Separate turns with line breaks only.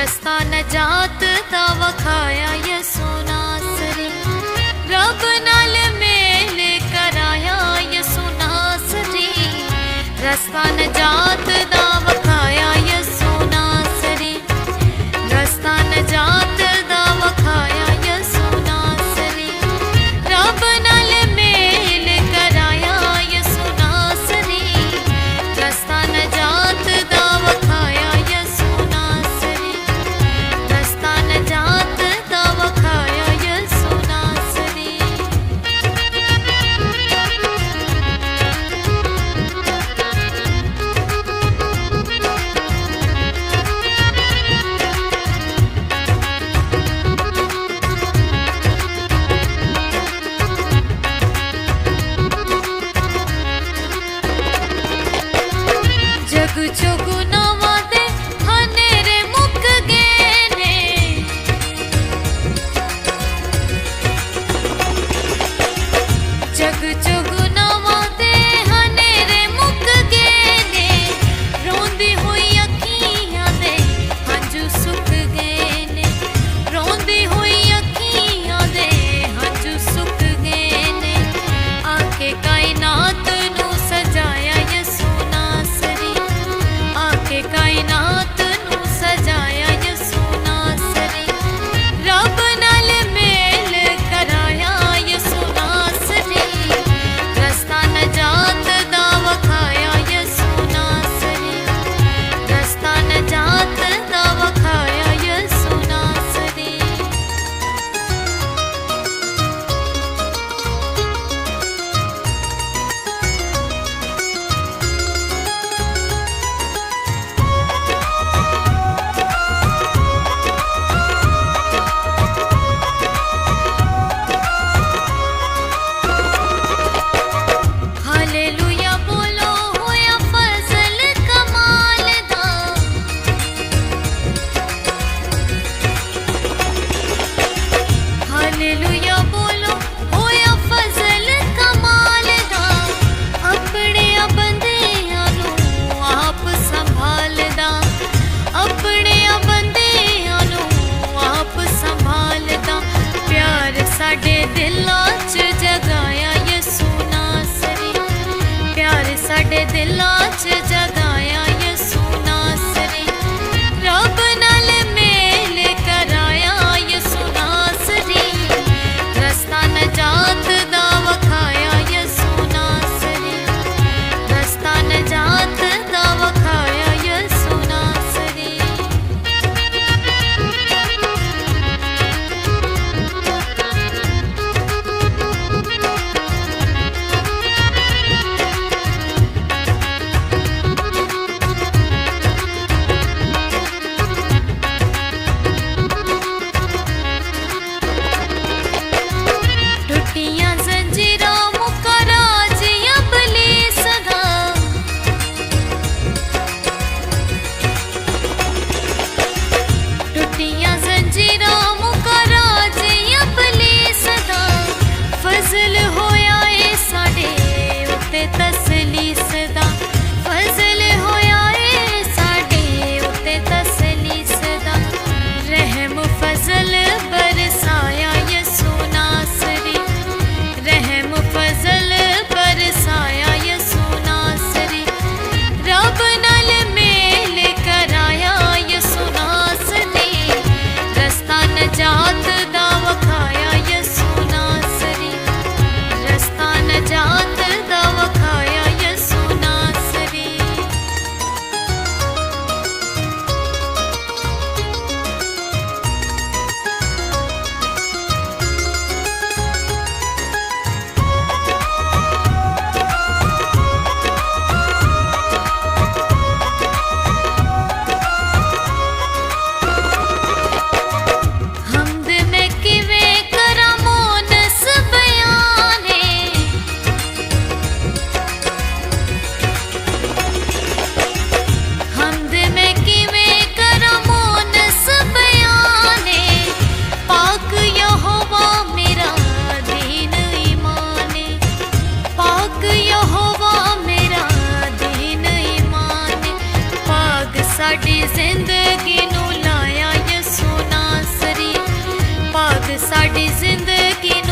रस्ता नजात दा वखाया यसु नासरी, रब नाल मेल कराया यसु नासरी, रस्ता नजात दा वखाया यसु नासरी, रस्ता नजात दा वखाया यसु नासरी, रब नाल मेल कराया यसु नासरी, रस्ता नजात दा वखाया यसु नासरी, रस्ता नजात दा वखाया यसु नासरी। जग चौगुनावां दे हनेरे मुक गए ने, जग चौगुनावां दे हनेरे मुक गए ने, रोंदी हुई अखियां दे हंझू सुक गए ने, रोंदी हुई अखियां दे हंझू सुक गए ने, आके कायनात नू सजाया यसु नासरी, आके कायनात नू सजाया यसु नासरी, रब नाल मेल कराया यसु नासरी, रस्ता नजात दा वखाया यसु नासरी, रस्ता नजात दा वखाया यसु नासरी। हालेलुया बोलो होया फजल कमाल दा, हालेलुया बोलो होया फजल कमाल दा, अपने बंदियां नू आप संभालदा, अपने बंदियां नू आप संभालदा, प्यार साडे दिलां च जगाया यसु नासरी, प्यार साडे दिलां च जगाया यसु नासरी, रब नाल मेल कराया यसु नासरी, रस्ता नजात दा वखाया यसु नासरी, रस्ता नजात दा वखाया यसु नासरी। साडी जिंदगी